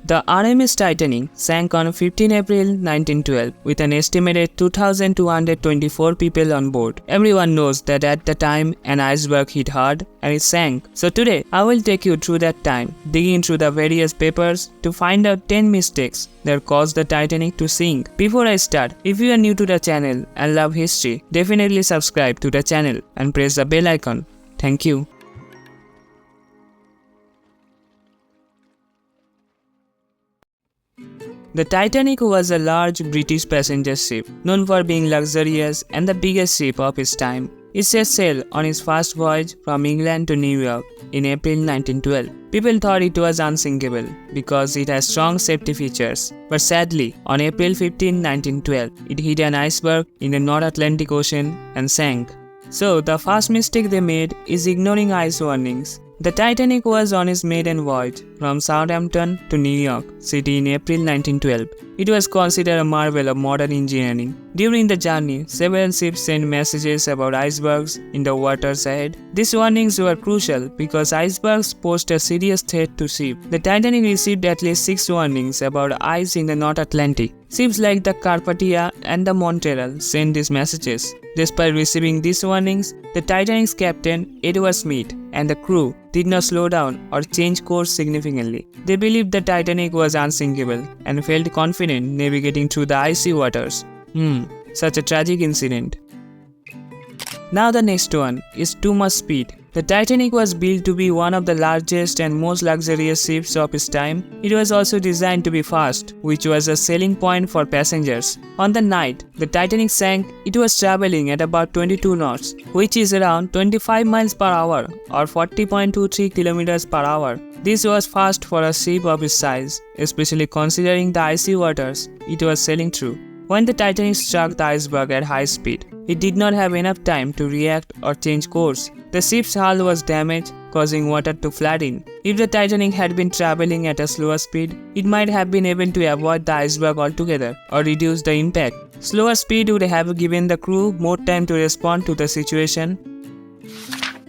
The RMS Titanic sank on 15 April 1912 with an estimated 2,224 people on board. Everyone knows that at the time an iceberg hit hard and it sank. So today I will take you through that time, digging through the various papers to find out 10 mistakes that caused the Titanic to sink. Before I start, if you are new to the channel and love history, definitely subscribe to the channel and press the bell icon. Thank you. The Titanic was a large British passenger ship, known for being luxurious and the biggest ship of its time. It set sail on its first voyage from England to New York in April 1912. People thought it was unsinkable because it has strong safety features. But sadly, on April 15, 1912, it hit an iceberg in the North Atlantic Ocean and sank. So, the first mistake they made is ignoring ice warnings. The Titanic was on its maiden voyage from Southampton to New York City in April 1912. It was considered a marvel of modern engineering. During the journey, several ships sent messages about icebergs in the waters ahead. These warnings were crucial because icebergs posed a serious threat to ships. The Titanic received at least 6 warnings about ice in the North Atlantic. Ships like the Carpathia and the Montreal sent these messages. Despite receiving these warnings, the Titanic's captain, Edward Smith, and the crew did not slow down or change course significantly. They believed the Titanic was unsinkable and felt confident navigating through the icy waters. Such a tragic incident. Now the next one is too much speed. The Titanic was built to be one of the largest and most luxurious ships of its time. It was also designed to be fast, which was a selling point for passengers. On the night the Titanic sank, it was traveling at about 22 knots, which is around 25 miles per hour or 40.23 kilometers per hour. This was fast for a ship of its size, especially considering the icy waters it was sailing through. When the Titanic struck the iceberg at high speed, it did not have enough time to react or change course. The ship's hull was damaged, causing water to flood in. If the Titanic had been traveling at a slower speed, it might have been able to avoid the iceberg altogether or reduce the impact. Slower speed would have given the crew more time to respond to the situation.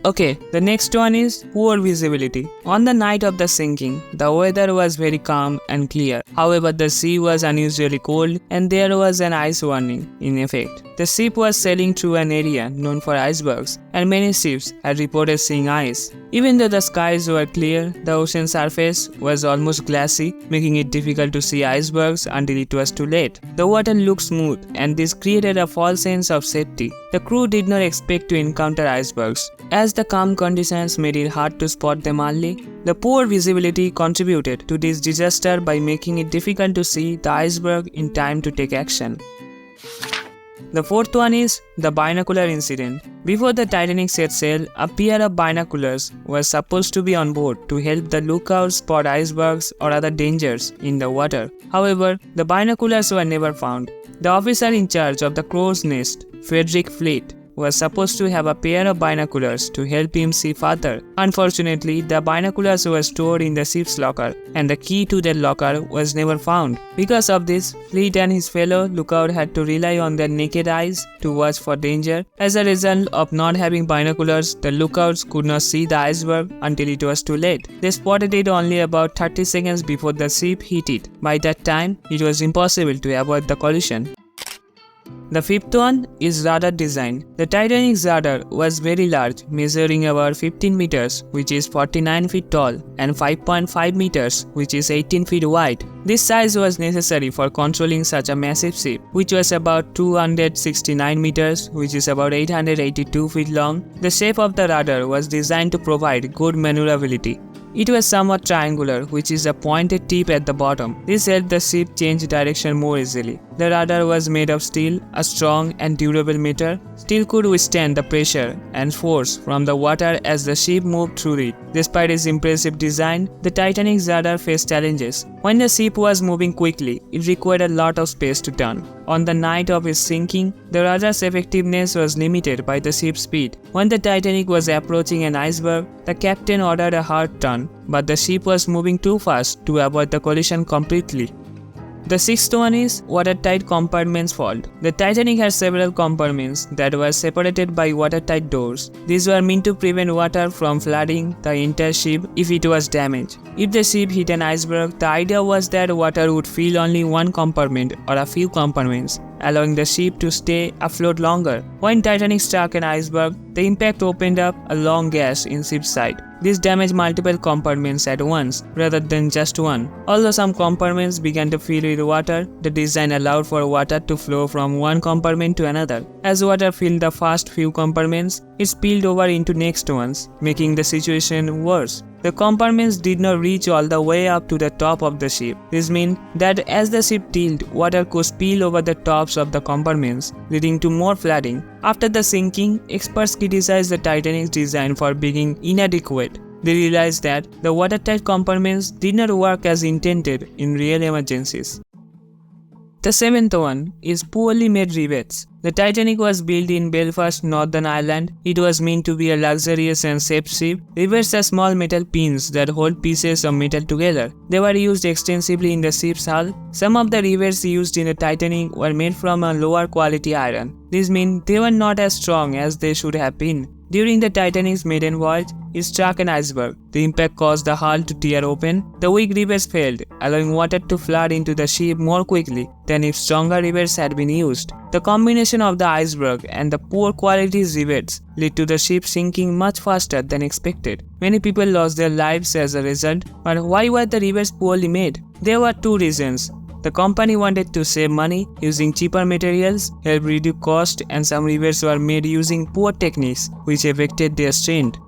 Okay, the next one is poor visibility. On the night of the sinking, the weather was very calm and clear. However, the sea was unusually cold and there was an ice warning in effect. The ship was sailing through an area known for icebergs, and many ships had reported seeing ice. Even though the skies were clear, the ocean surface was almost glassy, making it difficult to see icebergs until it was too late. The water looked smooth, and this created a false sense of safety. The crew did not expect to encounter icebergs, as the calm conditions made it hard to spot them early. The poor visibility contributed to this disaster by making it difficult to see the iceberg in time to take action. The fourth one is the binocular incident. Before the Titanic set sail, a pair of binoculars was supposed to be on board to help the lookouts spot icebergs or other dangers in the water. However, the binoculars were never found. The officer in charge of the crow's nest, Frederick Fleet, was supposed to have a pair of binoculars to help him see further. Unfortunately, the binoculars were stored in the ship's locker, and the key to that locker was never found. Because of this, Fleet and his fellow lookout had to rely on their naked eyes to watch for danger. As a result of not having binoculars, the lookouts could not see the iceberg until it was too late. They spotted it only about 30 seconds before the ship hit it. By that time, it was impossible to avoid the collision. The fifth one is rudder design. The Titanic's rudder was very large, measuring about 15 meters, which is 49 feet tall, and 5.5 meters, which is 18 feet wide. This size was necessary for controlling such a massive ship, which was about 269 meters, which is about 882 feet long. The shape of the rudder was designed to provide good maneuverability. It was somewhat triangular, which is a pointed tip at the bottom. This helped the ship change direction more easily. The rudder was made of steel, a strong and durable metal. Steel could withstand the pressure and force from the water as the ship moved through it. Despite its impressive design, the Titanic's rudder faced challenges. When the ship was moving quickly, it required a lot of space to turn. On the night of its sinking, the rudder's effectiveness was limited by the ship's speed. When the Titanic was approaching an iceberg, the captain ordered a hard turn, but the ship was moving too fast to avoid the collision completely. The sixth one is watertight compartments fault. The Titanic had several compartments that were separated by watertight doors. These were meant to prevent water from flooding the entire ship if it was damaged. If the ship hit an iceberg, the idea was that water would fill only one compartment or a few compartments, allowing the ship to stay afloat longer. When Titanic struck an iceberg, the impact opened up a long gash in ship's side. This damaged multiple compartments at once, rather than just one. Although some compartments began to fill with water, the design allowed for water to flow from one compartment to another. As water filled the first few compartments, it spilled over into next ones, making the situation worse. The compartments did not reach all the way up to the top of the ship. This meant that as the ship tilted, water could spill over the tops of the compartments, leading to more flooding. After the sinking, experts criticized the Titanic's design for being inadequate. They realized that the watertight compartments did not work as intended in real emergencies. The seventh one is poorly made rivets. The Titanic was built in Belfast, Northern Ireland. It was meant to be a luxurious and safe ship. Rivets are small metal pins that hold pieces of metal together. They were used extensively in the ship's hull. Some of the rivets used in the Titanic were made from a lower quality iron. This means they were not as strong as they should have been. During the Titanic's maiden voyage, it struck an iceberg. The impact caused the hull to tear open. The weak rivets failed, allowing water to flood into the ship more quickly than if stronger rivets had been used. The combination of the iceberg and the poor quality rivets led to the ship sinking much faster than expected. Many people lost their lives as a result, but why were the rivets poorly made? There were two reasons. The company wanted to save money using cheaper materials, help reduce cost, and some rivets were made using poor techniques which affected their strength.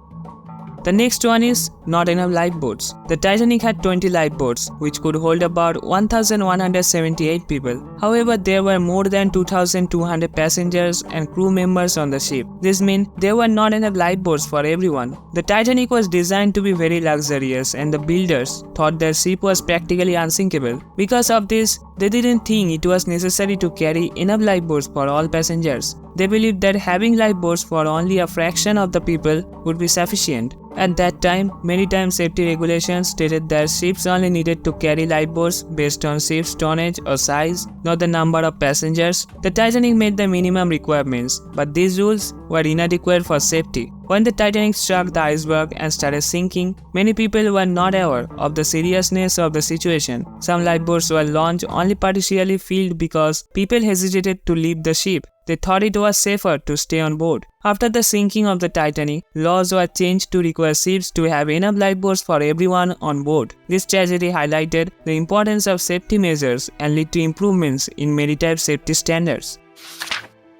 The next one is not enough lifeboats. The Titanic had 20 lifeboats, which could hold about 1,178 people. However, there were more than 2,200 passengers and crew members on the ship. This meant there were not enough lifeboats for everyone. The Titanic was designed to be very luxurious, and the builders thought their ship was practically unsinkable. Because of this, they didn't think it was necessary to carry enough lifeboats for all passengers. They believed that having lifeboats for only a fraction of the people would be sufficient. At that time, maritime safety regulations stated that ships only needed to carry lifeboats based on ship's tonnage or size, not the number of passengers. The Titanic met the minimum requirements, but these rules were inadequate for safety. When the Titanic struck the iceberg and started sinking, many people were not aware of the seriousness of the situation. Some lifeboats were launched only partially filled because people hesitated to leave the ship. They thought it was safer to stay on board. After the sinking of the Titanic, laws were changed to require ships to have enough lifeboats for everyone on board. This tragedy highlighted the importance of safety measures and led to improvements in maritime safety standards.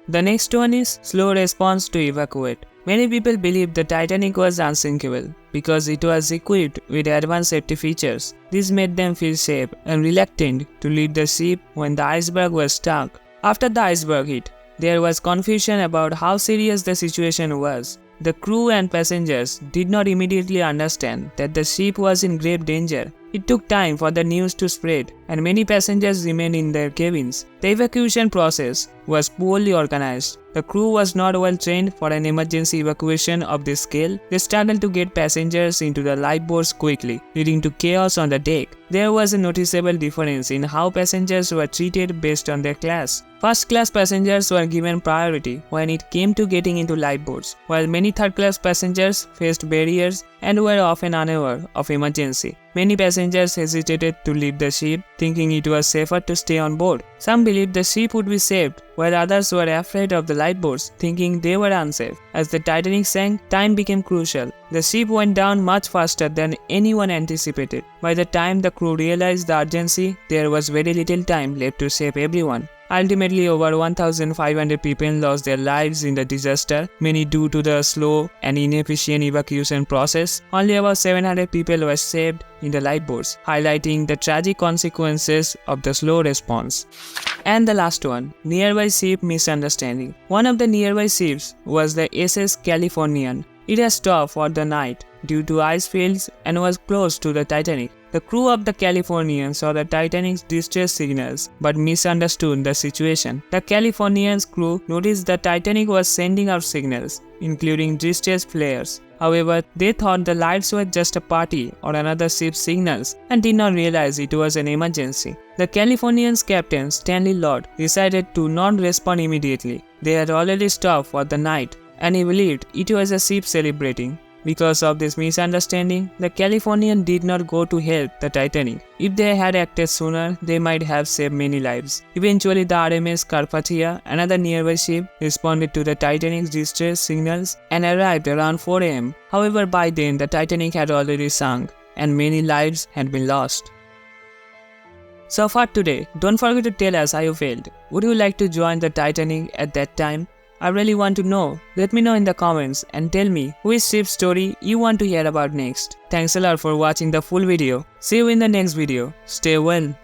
The next one is slow response to evacuate. Many people believed the Titanic was unsinkable because it was equipped with advanced safety features. This made them feel safe and reluctant to leave the ship when the iceberg was struck. After the iceberg hit, there was confusion about how serious the situation was. The crew and passengers did not immediately understand that the ship was in grave danger. It took time for the news to spread, and many passengers remained in their cabins. The evacuation process was poorly organized. The crew was not well trained for an emergency evacuation of this scale. They struggled to get passengers into the lifeboats quickly, leading to chaos on the deck. There was a noticeable difference in how passengers were treated based on their class. First-class passengers were given priority when it came to getting into lifeboats, while many third-class passengers faced barriers and were often unaware of emergency. Many passengers hesitated to leave the ship, thinking it was safer to stay on board. Some believed the ship would be saved, while others were afraid of the lifeboats, thinking they were unsafe. As the Titanic sank, time became crucial. The ship went down much faster than anyone anticipated. By the time the crew realized the urgency, there was very little time left to save everyone. Ultimately, over 1,500 people lost their lives in the disaster, many due to the slow and inefficient evacuation process. Only about 700 people were saved in the lifeboats, highlighting the tragic consequences of the slow response. And the last one, nearby ship Misunderstanding. One of the nearby ships was the SS Californian. It had stopped for the night. due to ice fields and was close to the Titanic. The crew of the Californian saw the Titanic's distress signals but misunderstood the situation. The Californian's crew noticed the Titanic was sending out signals, including distress flares. However, they thought the lights were just a party or another ship's signals and did not realize it was an emergency. The Californian's captain, Stanley Lord, decided to not respond immediately. They had already stopped for the night and he believed it was a ship celebrating. Because of this misunderstanding, the Californian did not go to help the Titanic. If they had acted sooner, they might have saved many lives. Eventually, the RMS Carpathia, another nearby ship, responded to the Titanic's distress signals and arrived around 4 am. However, by then, the Titanic had already sunk and many lives had been lost. So for today, don't forget to tell us how you felt. Would you like to join the Titanic at that time? I really want to know. Let me know in the comments and tell me which ship story you want to hear about next. Thanks a lot for watching the full video. See you in the next video. Stay well.